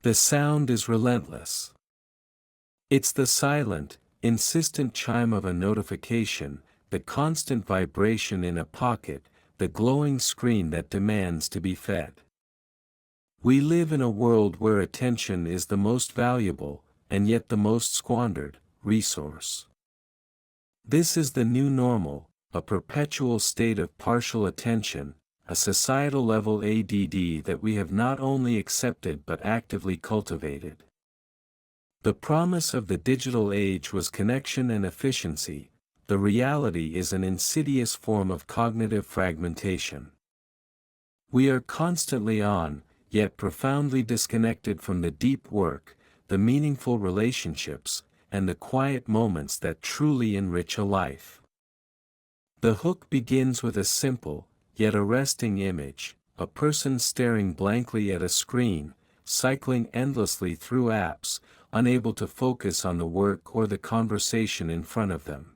The sound is relentless. It's the silent, insistent chime of a notification, the constant vibration in a pocket, the glowing screen that demands to be fed. We live in a world where attention is the most valuable, and yet the most squandered, resource. This is the new normal, a perpetual state of partial attention, a societal-level ADD that we have not only accepted but actively cultivated. The promise of the digital age was connection and efficiency. The reality is an insidious form of cognitive fragmentation. We are constantly on, yet profoundly disconnected from the deep work, the meaningful relationships, and the quiet moments that truly enrich a life. The hook begins with a simple, yet arresting image, a person staring blankly at a screen, cycling endlessly through apps, unable to focus on the work or the conversation in front of them.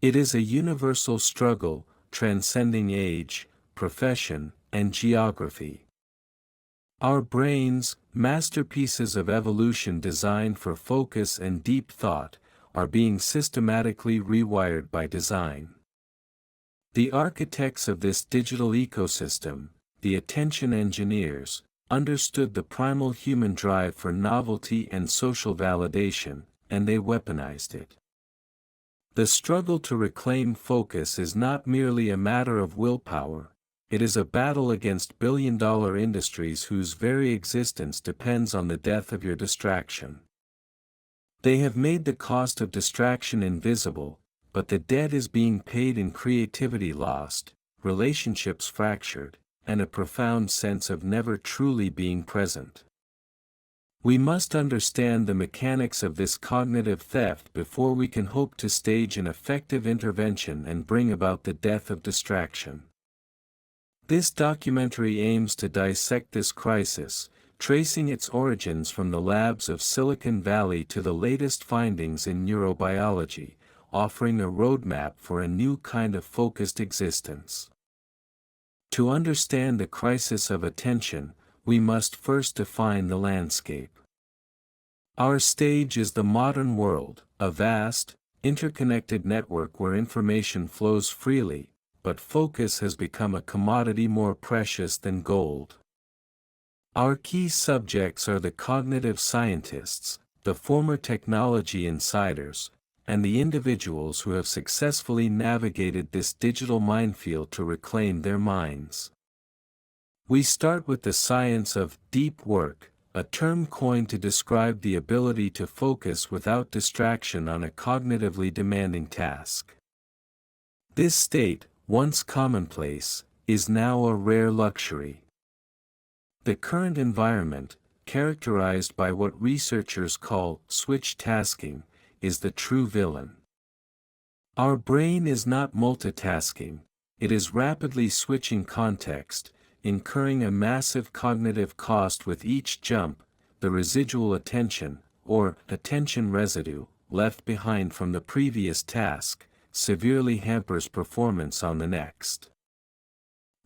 It is a universal struggle, transcending age, profession, and geography. Our brains, masterpieces of evolution designed for focus and deep thought, are being systematically rewired by design. The architects of this digital ecosystem, the attention engineers, understood the primal human drive for novelty and social validation, and they weaponized it. The struggle to reclaim focus is not merely a matter of willpower, it is a battle against billion-dollar industries whose very existence depends on the death of your distraction. They have made the cost of distraction invisible, but the debt is being paid in creativity lost, relationships fractured, and a profound sense of never truly being present. We must understand the mechanics of this cognitive theft before we can hope to stage an effective intervention and bring about the death of distraction. This documentary aims to dissect this crisis, tracing its origins from the labs of Silicon Valley to the latest findings in neurobiology, offering a roadmap for a new kind of focused existence. To understand the crisis of attention, we must first define the landscape. Our stage is the modern world, a vast, interconnected network where information flows freely, but focus has become a commodity more precious than gold. Our key subjects are the cognitive scientists, the former technology insiders, and the individuals who have successfully navigated this digital minefield to reclaim their minds. We start with the science of deep work, a term coined to describe the ability to focus without distraction on a cognitively demanding task. This state, once commonplace, is now a rare luxury. The current environment, characterized by what researchers call switch tasking, is the true villain. Our brain is not multitasking, it is rapidly switching context, incurring a massive cognitive cost with each jump, the residual attention, or attention residue, left behind from the previous task, severely hampers performance on the next.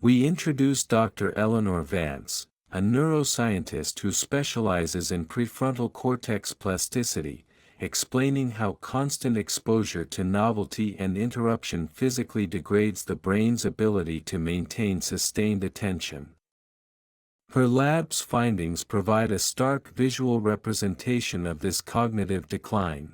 We introduce Dr. Eleanor Vance, a neuroscientist who specializes in prefrontal cortex plasticity, explaining how constant exposure to novelty and interruption physically degrades the brain's ability to maintain sustained attention. Her lab's findings provide a stark visual representation of this cognitive decline.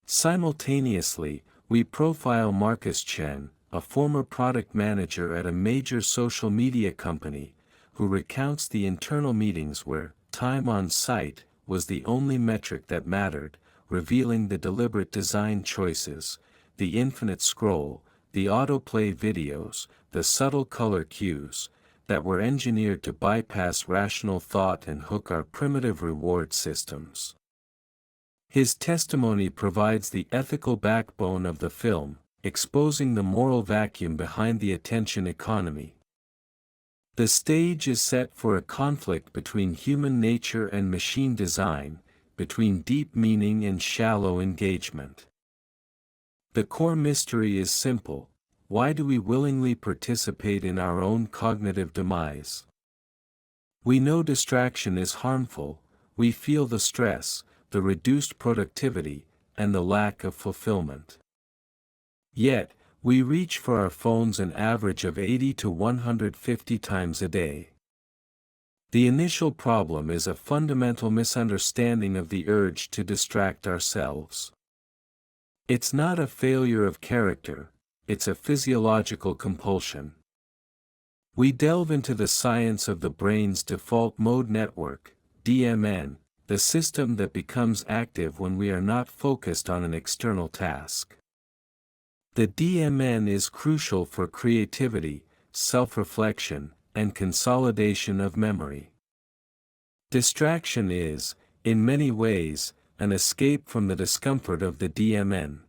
Simultaneously, we profile Marcus Chen, a former product manager at a major social media company, who recounts the internal meetings where time on site was the only metric that mattered, revealing the deliberate design choices, the infinite scroll, the autoplay videos, the subtle color cues, that were engineered to bypass rational thought and hook our primitive reward systems. His testimony provides the ethical backbone of the film, exposing the moral vacuum behind the attention economy. The stage is set for a conflict between human nature and machine design, between deep meaning and shallow engagement. The core mystery is simple: why do we willingly participate in our own cognitive demise? We know distraction is harmful, we feel the stress, the reduced productivity, and the lack of fulfillment. Yet, we reach for our phones an average of 80 to 150 times a day. The initial problem is a fundamental misunderstanding of the urge to distract ourselves. It's not a failure of character, it's a physiological compulsion. We delve into the science of the brain's default mode network, DMN, the system that becomes active when we are not focused on an external task. The DMN is crucial for creativity, self-reflection, and consolidation of memory. Distraction is, in many ways, an escape from the discomfort of the DMN.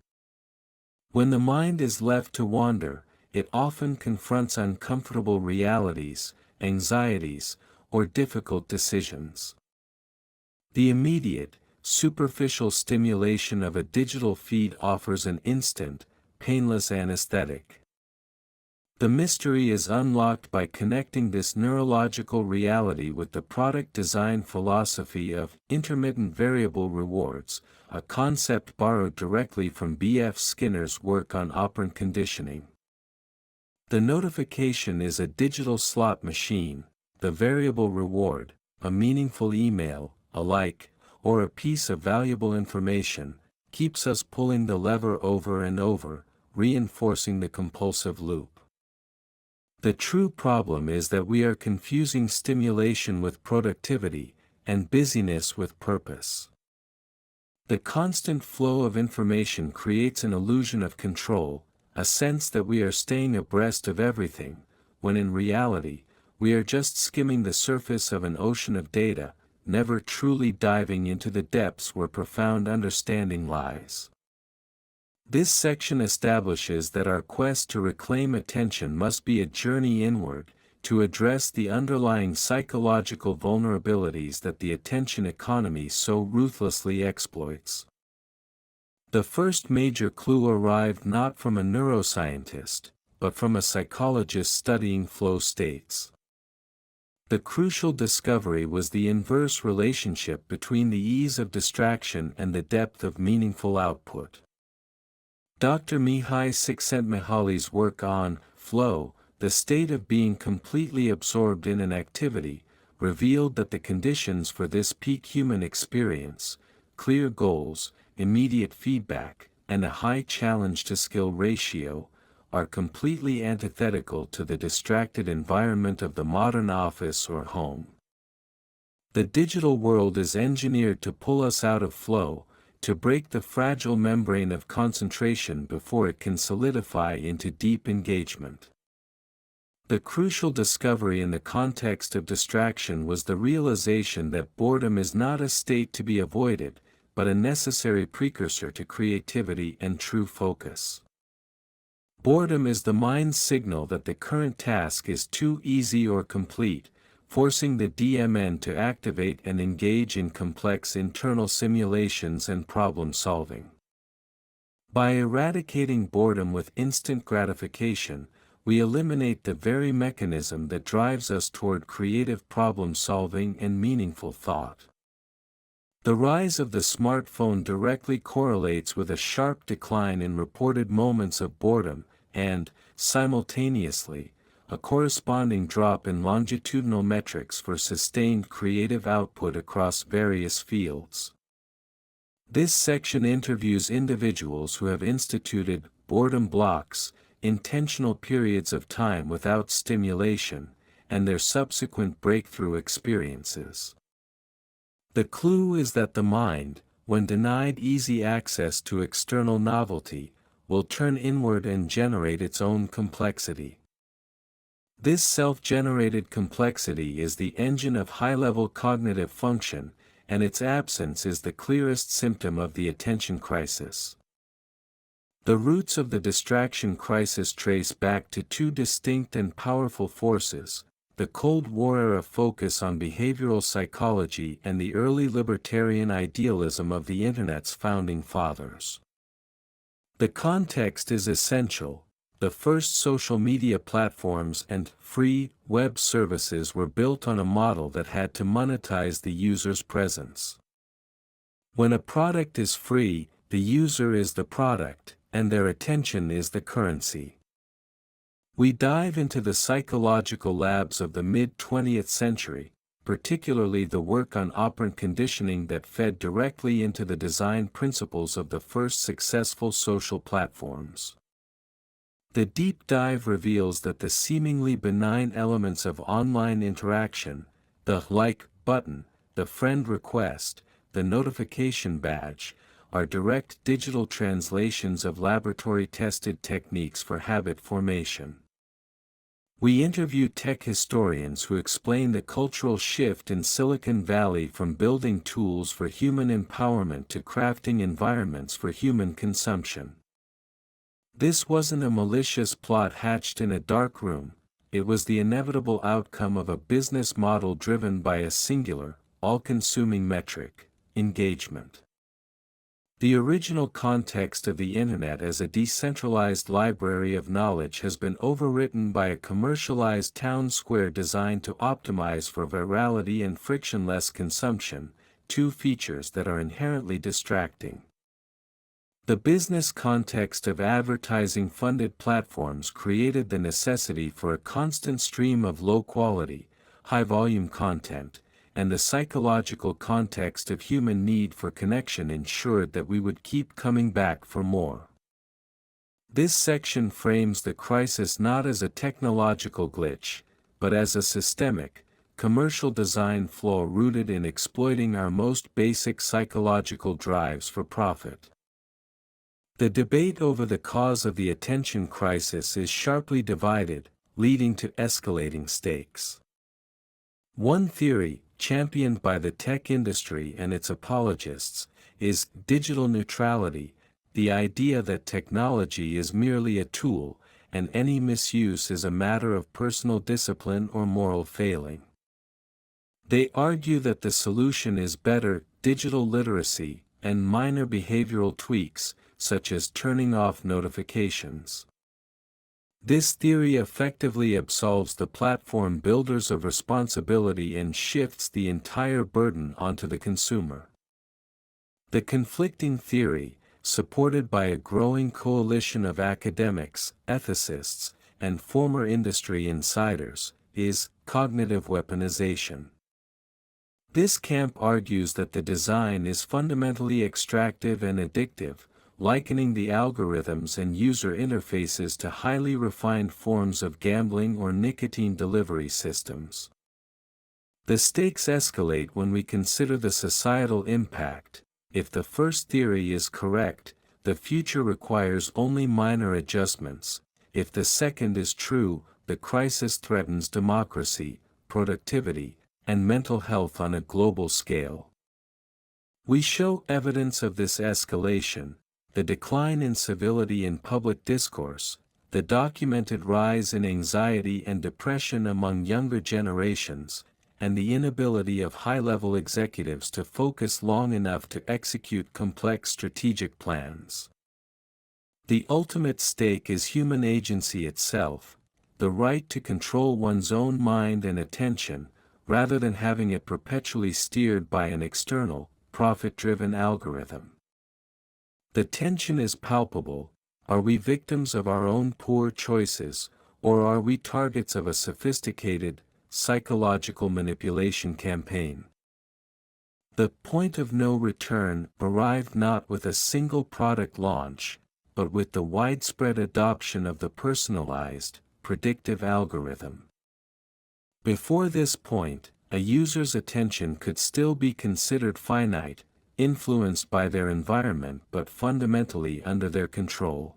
When the mind is left to wander, it often confronts uncomfortable realities, anxieties, or difficult decisions. The immediate, superficial stimulation of a digital feed offers an instant, painless anesthetic. The mystery is unlocked by connecting this neurological reality with the product design philosophy of intermittent variable rewards, a concept borrowed directly from B.F. Skinner's work on operant conditioning. The notification is a digital slot machine, the variable reward, a meaningful email, a like, or a piece of valuable information, keeps us pulling the lever over and over, reinforcing the compulsive loop. The true problem is that we are confusing stimulation with productivity, and busyness with purpose. The constant flow of information creates an illusion of control, a sense that we are staying abreast of everything, when in reality, we are just skimming the surface of an ocean of data, never truly diving into the depths where profound understanding lies. This section establishes that our quest to reclaim attention must be a journey inward, to address the underlying psychological vulnerabilities that the attention economy so ruthlessly exploits. The first major clue arrived not from a neuroscientist, but from a psychologist studying flow states. The crucial discovery was the inverse relationship between the ease of distraction and the depth of meaningful output. Dr. Mihai Csikszentmihalyi's work on flow, the state of being completely absorbed in an activity, revealed that the conditions for this peak human experience, clear goals, immediate feedback, and a high challenge-to-skill ratio, are completely antithetical to the distracted environment of the modern office or home. The digital world is engineered to pull us out of flow, to break the fragile membrane of concentration before it can solidify into deep engagement. The crucial discovery in the context of distraction was the realization that boredom is not a state to be avoided, but a necessary precursor to creativity and true focus. Boredom is the mind's signal that the current task is too easy or complete, forcing the DMN to activate and engage in complex internal simulations and problem-solving. By eradicating boredom with instant gratification, we eliminate the very mechanism that drives us toward creative problem-solving and meaningful thought. The rise of the smartphone directly correlates with a sharp decline in reported moments of boredom, and, simultaneously, a corresponding drop in longitudinal metrics for sustained creative output across various fields. This section interviews individuals who have instituted boredom blocks, intentional periods of time without stimulation, and their subsequent breakthrough experiences. The clue is that the mind, when denied easy access to external novelty, will turn inward and generate its own complexity. This self-generated complexity is the engine of high-level cognitive function, and its absence is the clearest symptom of the attention crisis. The roots of the distraction crisis trace back to two distinct and powerful forces: the Cold War era focus on behavioral psychology and the early libertarian idealism of the Internet's founding fathers. The context is essential. the first social media platforms and free web services were built on a model that had to monetize the user's presence. When a product is free, the user is the product, and their attention is the currency. We dive into the psychological labs of the mid-20th century, particularly the work on operant conditioning that fed directly into the design principles of the first successful social platforms. The deep dive reveals that the seemingly benign elements of online interaction, the like button, the friend request, the notification badge, are direct digital translations of laboratory-tested techniques for habit formation. We interview tech historians who explain the cultural shift in Silicon Valley from building tools for human empowerment to crafting environments for human consumption. This wasn't a malicious plot hatched in a dark room, it was the inevitable outcome of a business model driven by a singular, all-consuming metric: engagement. The original context of the Internet as a decentralized library of knowledge has been overwritten by a commercialized town square designed to optimize for virality and frictionless consumption, two features that are inherently distracting. The business context of advertising-funded platforms created the necessity for a constant stream of low-quality, high-volume content, and the psychological context of human need for connection ensured that we would keep coming back for more. This section frames the crisis not as a technological glitch, but as a systemic, commercial design flaw rooted in exploiting our most basic psychological drives for profit. The debate over the cause of the attention crisis is sharply divided, leading to escalating stakes. One theory, championed by the tech industry and its apologists, is digital neutrality, the idea that technology is merely a tool, and any misuse is a matter of personal discipline or moral failing. They argue that the solution is better digital literacy and minor behavioral tweaks, such as turning off notifications. This theory effectively absolves the platform builders of responsibility and shifts the entire burden onto the consumer. The conflicting theory, supported by a growing coalition of academics, ethicists, and former industry insiders, is cognitive weaponization. This camp argues that the design is fundamentally extractive and addictive, likening the algorithms and user interfaces to highly refined forms of gambling or nicotine delivery systems. The stakes escalate when we consider the societal impact. If the first theory is correct, the future requires only minor adjustments. If the second is true, the crisis threatens democracy, productivity, and mental health on a global scale. We show evidence of this escalation: the decline in civility in public discourse, the documented rise in anxiety and depression among younger generations, and the inability of high-level executives to focus long enough to execute complex strategic plans. The ultimate stake is human agency itself, the right to control one's own mind and attention, rather than having it perpetually steered by an external, profit-driven algorithm. The tension is palpable. Are we victims of our own poor choices, or are we targets of a sophisticated, psychological manipulation campaign? The point of no return arrived not with a single product launch, but with the widespread adoption of the personalized, predictive algorithm. Before this point, a user's attention could still be considered finite, influenced by their environment but fundamentally under their control.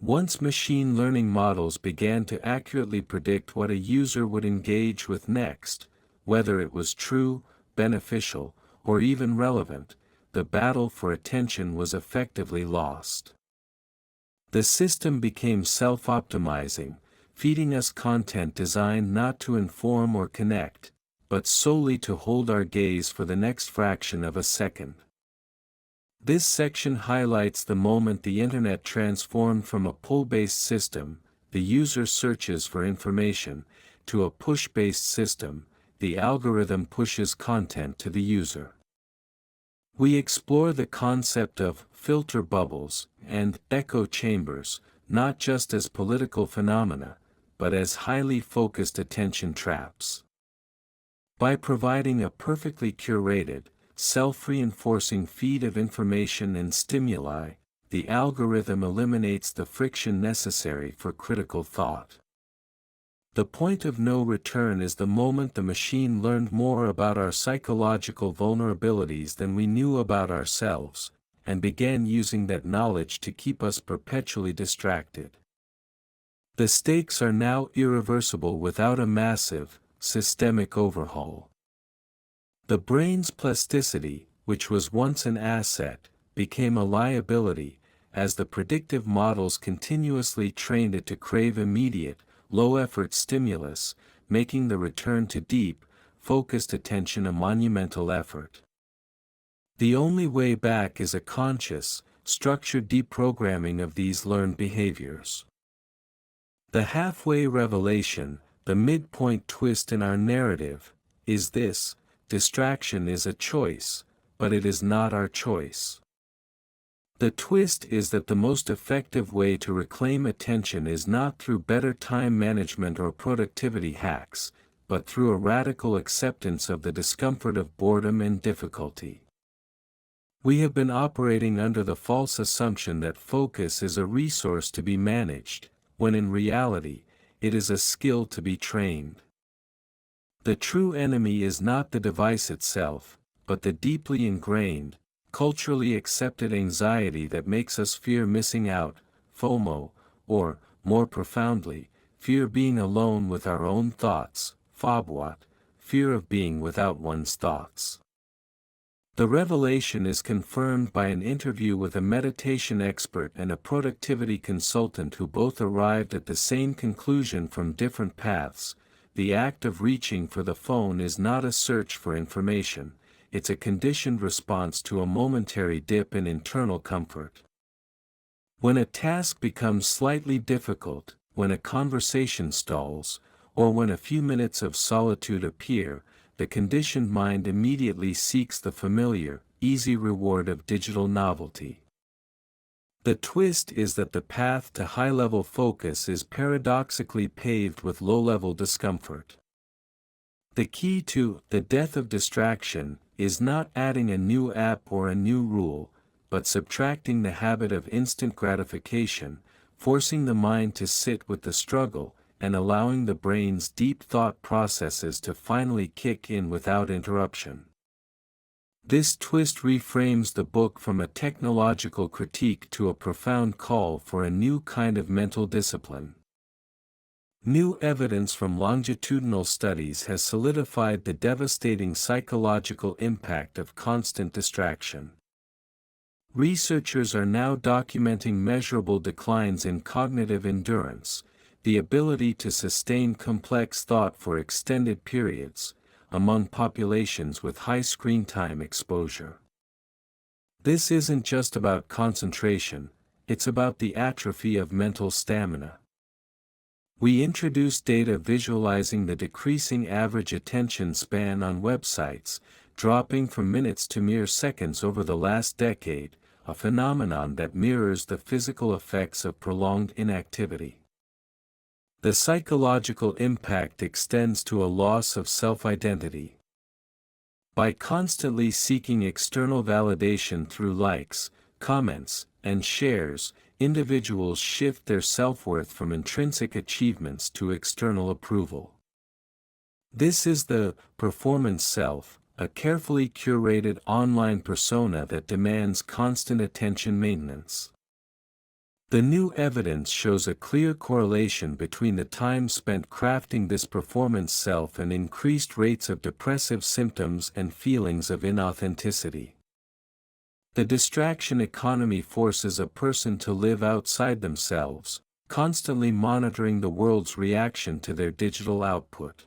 Once machine learning models began to accurately predict what a user would engage with next, whether it was true, beneficial, or even relevant, the battle for attention was effectively lost. The system became self-optimizing, feeding us content designed not to inform or connect, but solely to hold our gaze for the next fraction of a second. This section highlights the moment the internet transformed from a pull-based system, the user searches for information, to a push-based system, the algorithm pushes content to the user. We explore the concept of filter bubbles and echo chambers, not just as political phenomena, but as highly focused attention traps. By providing a perfectly curated, self-reinforcing feed of information and stimuli, the algorithm eliminates the friction necessary for critical thought. The point of no return is the moment the machine learned more about our psychological vulnerabilities than we knew about ourselves, and began using that knowledge to keep us perpetually distracted. The stakes are now irreversible without a massive, systemic overhaul. The brain's plasticity, which was once an asset, became a liability, as the predictive models continuously trained it to crave immediate, low-effort stimulus, making the return to deep, focused attention a monumental effort. The only way back is a conscious, structured deprogramming of these learned behaviors. The halfway revelation, the midpoint twist in our narrative, is this: distraction is a choice, but it is not our choice. The twist is that the most effective way to reclaim attention is not through better time management or productivity hacks, but through a radical acceptance of the discomfort of boredom and difficulty. We have been operating under the false assumption that focus is a resource to be managed, when in reality, it is a skill to be trained. The true enemy is not the device itself, but the deeply ingrained, culturally accepted anxiety that makes us fear missing out, FOMO, or, more profoundly, fear being alone with our own thoughts, FOBWOT, fear of being without one's thoughts. The revelation is confirmed by an interview with a meditation expert and a productivity consultant who both arrived at the same conclusion from different paths. The act of reaching for the phone is not a search for information, it's a conditioned response to a momentary dip in internal comfort. When a task becomes slightly difficult, when a conversation stalls, or when a few minutes of solitude appear, the conditioned mind immediately seeks the familiar, easy reward of digital novelty. The twist is that the path to high-level focus is paradoxically paved with low-level discomfort. The key to the death of distraction is not adding a new app or a new rule, but subtracting the habit of instant gratification, forcing the mind to sit with the struggle, and allowing the brain's deep thought processes to finally kick in without interruption. This twist reframes the book from a technological critique to a profound call for a new kind of mental discipline. New evidence from longitudinal studies has solidified the devastating psychological impact of constant distraction. Researchers are now documenting measurable declines in cognitive endurance, the ability to sustain complex thought for extended periods, among populations with high screen time exposure. This isn't just about concentration, it's about the atrophy of mental stamina. We introduced data visualizing the decreasing average attention span on websites, dropping from minutes to mere seconds over the last decade, a phenomenon that mirrors the physical effects of prolonged inactivity. The psychological impact extends to a loss of self-identity. By constantly seeking external validation through likes, comments, and shares, individuals shift their self-worth from intrinsic achievements to external approval. This is the performance self, a carefully curated online persona that demands constant attention maintenance. The new evidence shows a clear correlation between the time spent crafting this performance self and increased rates of depressive symptoms and feelings of inauthenticity. The distraction economy forces a person to live outside themselves, constantly monitoring the world's reaction to their digital output.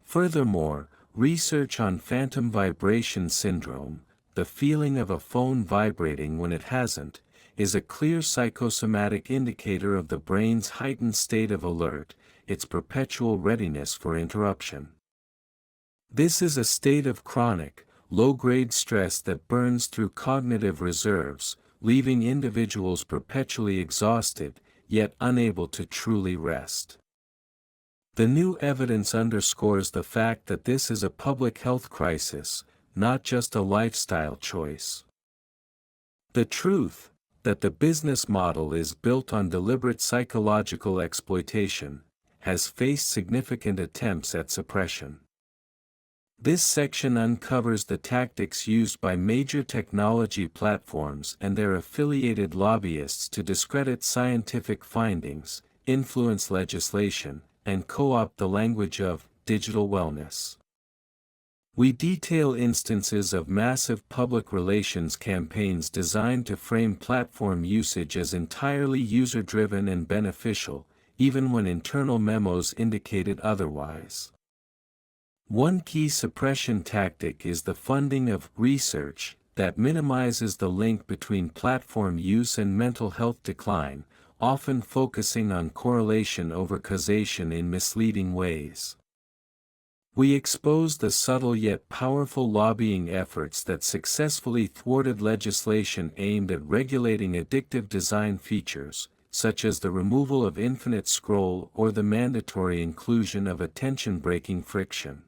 Furthermore, research on phantom vibration syndrome, the feeling of a phone vibrating when it hasn't, is a clear psychosomatic indicator of the brain's heightened state of alert, its perpetual readiness for interruption. This is a state of chronic, low-grade stress that burns through cognitive reserves, leaving individuals perpetually exhausted, yet unable to truly rest. The new evidence underscores the fact that this is a public health crisis, not just a lifestyle choice. The truth, that the business model is built on deliberate psychological exploitation, has faced significant attempts at suppression. This section uncovers the tactics used by major technology platforms and their affiliated lobbyists to discredit scientific findings, influence legislation, and co-opt the language of digital wellness. We detail instances of massive public relations campaigns designed to frame platform usage as entirely user-driven and beneficial, even when internal memos indicated otherwise. One key suppression tactic is the funding of research that minimizes the link between platform use and mental health decline, often focusing on correlation over causation in misleading ways. We expose the subtle yet powerful lobbying efforts that successfully thwarted legislation aimed at regulating addictive design features, such as the removal of infinite scroll or the mandatory inclusion of attention-breaking friction.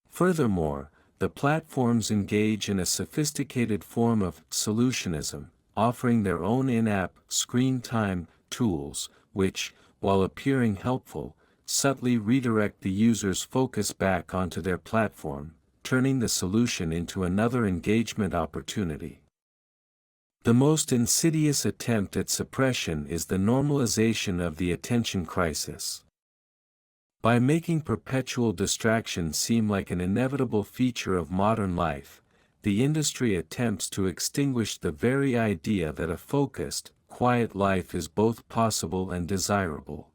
Furthermore, the platforms engage in a sophisticated form of solutionism, offering their own in-app screen time tools, which, while appearing helpful, subtly redirect the user's focus back onto their platform, turning the solution into another engagement opportunity. The most insidious attempt at suppression is the normalization of the attention crisis. By making perpetual distraction seem like an inevitable feature of modern life, the industry attempts to extinguish the very idea that a focused, quiet life is both possible and desirable.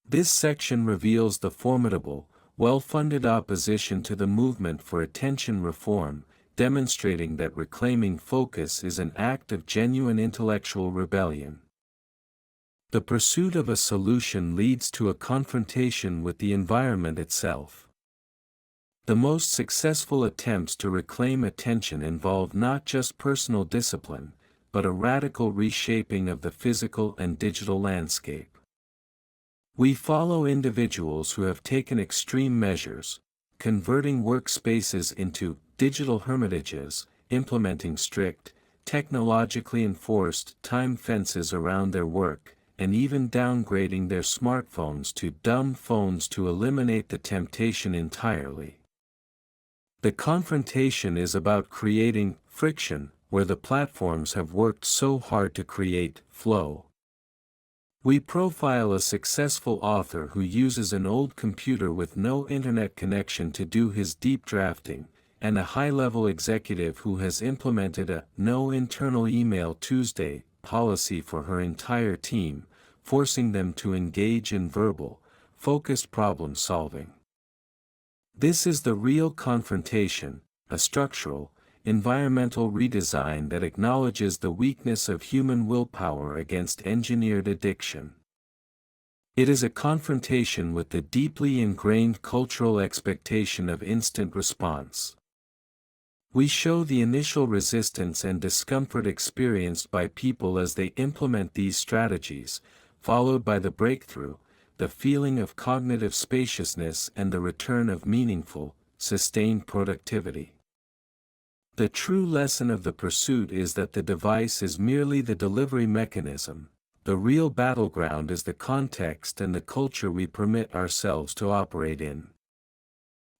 This section reveals the formidable, well-funded opposition to the movement for attention reform, demonstrating that reclaiming focus is an act of genuine intellectual rebellion. The pursuit of a solution leads to a confrontation with the environment itself. The most successful attempts to reclaim attention involve not just personal discipline, but a radical reshaping of the physical and digital landscape. We follow individuals who have taken extreme measures, converting workspaces into digital hermitages, implementing strict, technologically enforced time fences around their work, and even downgrading their smartphones to dumb phones to eliminate the temptation entirely. The confrontation is about creating friction, where the platforms have worked so hard to create flow. We profile a successful author who uses an old computer with no internet connection to do his deep drafting, and a high-level executive who has implemented a "no internal email Tuesday" policy for her entire team, forcing them to engage in verbal, focused problem solving. This is the real confrontation, a structural, environmental redesign that acknowledges the weakness of human willpower against engineered addiction. It is a confrontation with the deeply ingrained cultural expectation of instant response. We show the initial resistance and discomfort experienced by people as they implement these strategies, followed by the breakthrough, the feeling of cognitive spaciousness and the return of meaningful, sustained productivity. The true lesson of the pursuit is that the device is merely the delivery mechanism. The real battleground is the context and the culture we permit ourselves to operate in.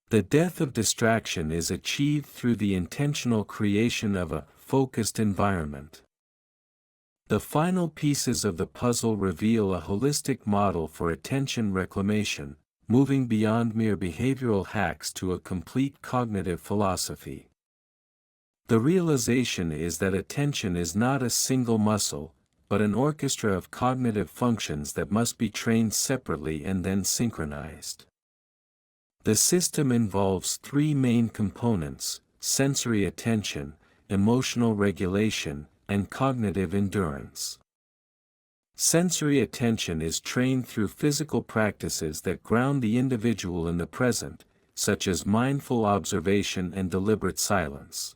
The death of distraction is achieved through the intentional creation of a focused environment. The final pieces of the puzzle reveal a holistic model for attention reclamation, moving beyond mere behavioral hacks to a complete cognitive philosophy. The realization is that attention is not a single muscle, but an orchestra of cognitive functions that must be trained separately and then synchronized. The system involves three main components: sensory attention, emotional regulation, and cognitive endurance. Sensory attention is trained through physical practices that ground the individual in the present, such as mindful observation and deliberate silence.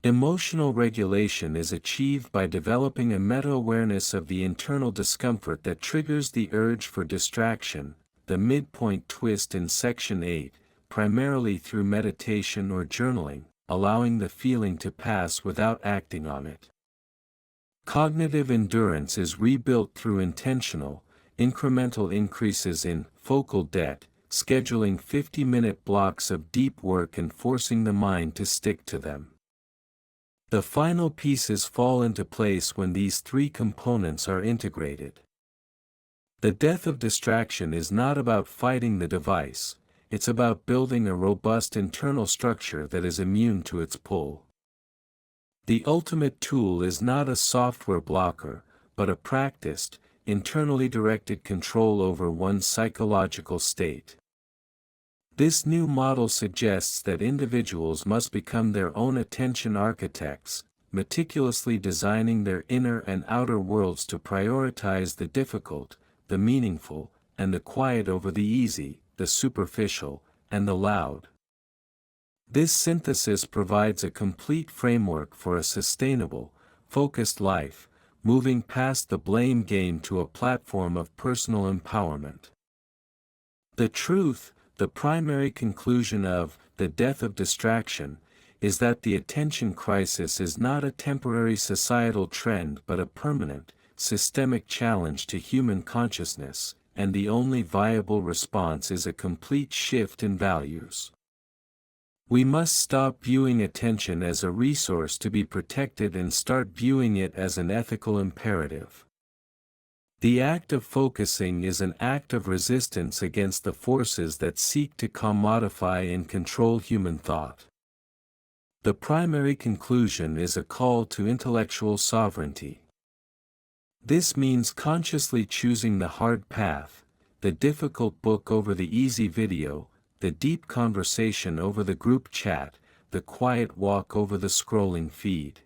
Emotional regulation is achieved by developing a meta-awareness of the internal discomfort that triggers the urge for distraction, the midpoint twist in Section 8, primarily through meditation or journaling, allowing the feeling to pass without acting on it. Cognitive endurance is rebuilt through intentional, incremental increases in focal depth, scheduling 50-minute blocks of deep work and forcing the mind to stick to them. The final pieces fall into place when these three components are integrated. The death of distraction is not about fighting the device, it's about building a robust internal structure that is immune to its pull. The ultimate tool is not a software blocker, but a practiced, internally directed control over one's psychological state. This new model suggests that individuals must become their own attention architects, meticulously designing their inner and outer worlds to prioritize the difficult, the meaningful, and the quiet over the easy, the superficial, and the loud. This synthesis provides a complete framework for a sustainable, focused life, moving past the blame game to a platform of personal empowerment. The truth, the primary conclusion of the death of distraction, is that the attention crisis is not a temporary societal trend but a permanent, systemic challenge to human consciousness, and the only viable response is a complete shift in values. We must stop viewing attention as a resource to be protected and start viewing it as an ethical imperative. The act of focusing is an act of resistance against the forces that seek to commodify and control human thought. The primary conclusion is a call to intellectual sovereignty. This means consciously choosing the hard path, the difficult book over the easy video, the deep conversation over the group chat, the quiet walk over the scrolling feed.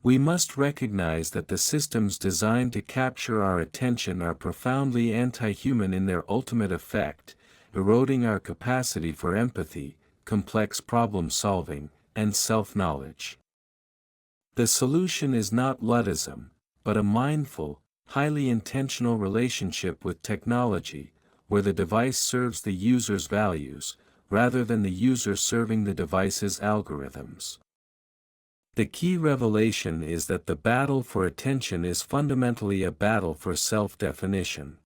We must recognize that the systems designed to capture our attention are profoundly anti-human in their ultimate effect, eroding our capacity for empathy, complex problem-solving, and self-knowledge. The solution is not Luddism, but a mindful, highly intentional relationship with technology, where the device serves the user's values, rather than the user serving the device's algorithms. The key revelation is that the battle for attention is fundamentally a battle for self-definition.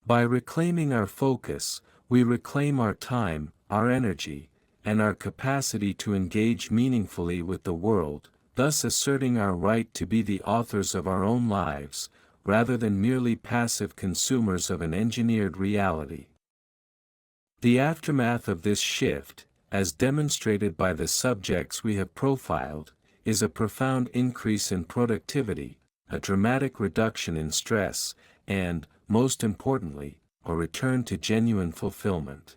By reclaiming our focus, we reclaim our time, our energy, and our capacity to engage meaningfully with the world, thus asserting our right to be the authors of our own lives, rather than merely passive consumers of an engineered reality. The aftermath of this shift, as demonstrated by the subjects we have profiled, is a profound increase in productivity, a dramatic reduction in stress, and, most importantly, a return to genuine fulfillment.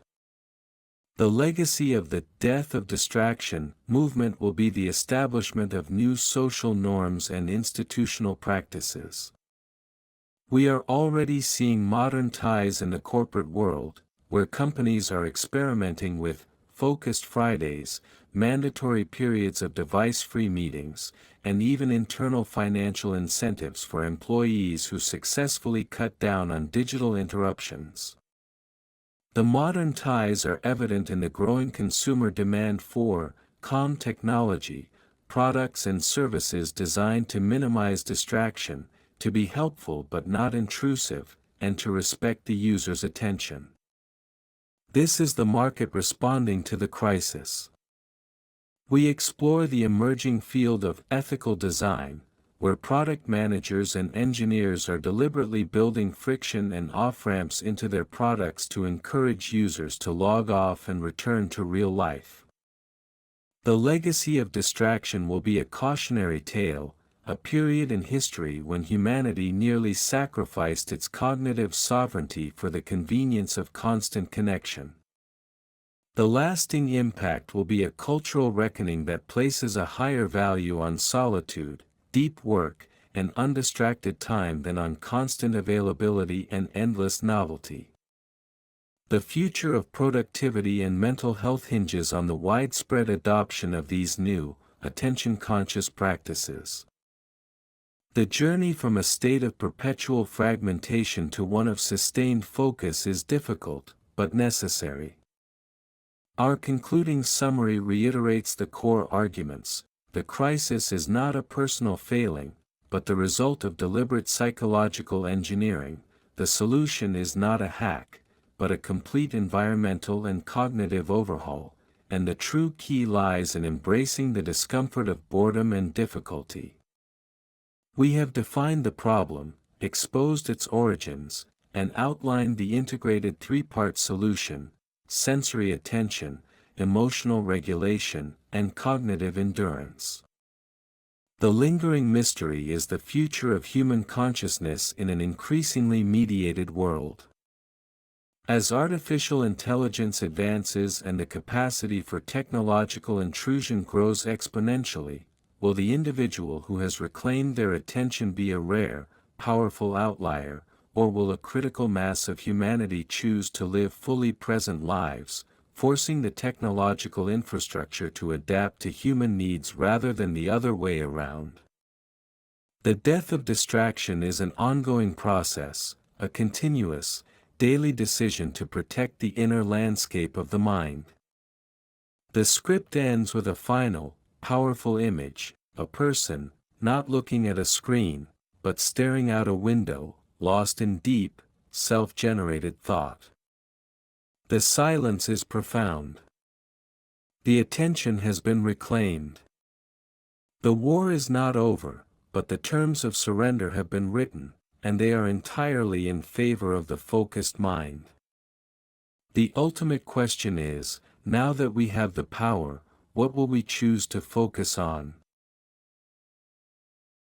The legacy of the death of distraction movement will be the establishment of new social norms and institutional practices. We are already seeing modern ties in the corporate world, where companies are experimenting with focused Fridays, mandatory periods of device-free meetings, and even internal financial incentives for employees who successfully cut down on digital interruptions. The modern ties are evident in the growing consumer demand for calm technology, products and services designed to minimize distraction, to be helpful but not intrusive, and to respect the user's attention. This is the market responding to the crisis. We explore the emerging field of ethical design, where product managers and engineers are deliberately building friction and off-ramps into their products to encourage users to log off and return to real life. The legacy of distraction will be a cautionary tale, a period in history when humanity nearly sacrificed its cognitive sovereignty for the convenience of constant connection. The lasting impact will be a cultural reckoning that places a higher value on solitude, deep work, and undistracted time than on constant availability and endless novelty. The future of productivity and mental health hinges on the widespread adoption of these new, attention-conscious practices. The journey from a state of perpetual fragmentation to one of sustained focus is difficult, but necessary. Our concluding summary reiterates the core arguments. The crisis is not a personal failing, but the result of deliberate psychological engineering. The solution is not a hack, but a complete environmental and cognitive overhaul, and the true key lies in embracing the discomfort of boredom and difficulty. We have defined the problem, exposed its origins, and outlined the integrated three-part solution: sensory attention, emotional regulation, and cognitive endurance. The lingering mystery is the future of human consciousness in an increasingly mediated world. As artificial intelligence advances and the capacity for technological intrusion grows exponentially, will the individual who has reclaimed their attention be a rare, powerful outlier, or will a critical mass of humanity choose to live fully present lives, forcing the technological infrastructure to adapt to human needs rather than the other way around? The death of distraction is an ongoing process, a continuous, daily decision to protect the inner landscape of the mind. The script ends with a final, powerful image: a person, not looking at a screen, but staring out a window, lost in deep, self-generated thought. The silence is profound. The attention has been reclaimed. The war is not over, but the terms of surrender have been written, and they are entirely in favor of the focused mind. The ultimate question is, now that we have the power, what will we choose to focus on?